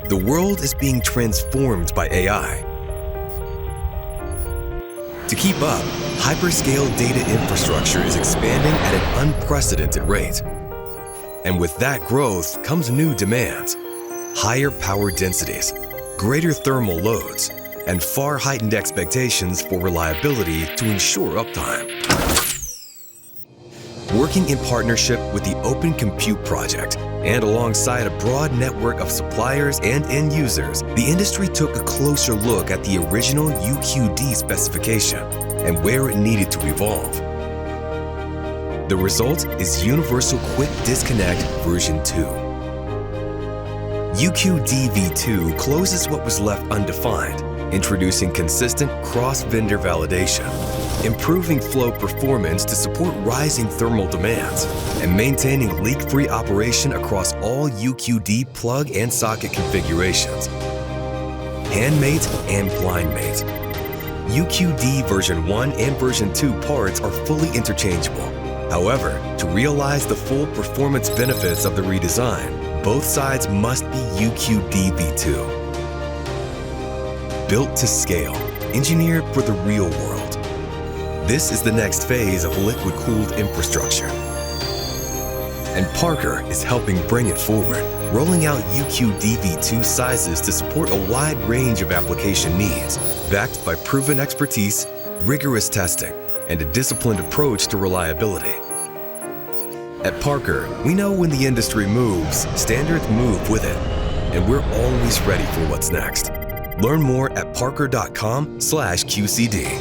The world is being transformed by AI. To keep up, hyperscale data infrastructure is expanding at an unprecedented rate. And with that growth comes new demands: higher power densities, greater thermal loads, and far heightened expectations for reliability to ensure uptime. Working in partnership with the Open Compute Project and alongside a broad network of suppliers and end users, the industry took a closer look at the original UQD specification and where it needed to evolve. The result is Universal Quick Disconnect version 2. UQD v2 closes what was left undefined, introducing consistent cross-vendor validation, improving flow performance to support rising thermal demands, and maintaining leak-free operation across all UQD plug and socket configurations. Handmate and blindmate. UQD version 1 and version 2 parts are fully interchangeable. However, to realize the full performance benefits of the redesign, both sides must be UQD v2. Built to scale, engineered for the real world. This is the next phase of liquid-cooled infrastructure. And Parker is helping bring it forward, rolling out UQD v2 sizes to support a wide range of application needs, backed by proven expertise, rigorous testing, and a disciplined approach to reliability. At Parker, we know when the industry moves, standards move with it, and we're always ready for what's next. Learn more at parker.com/QCD.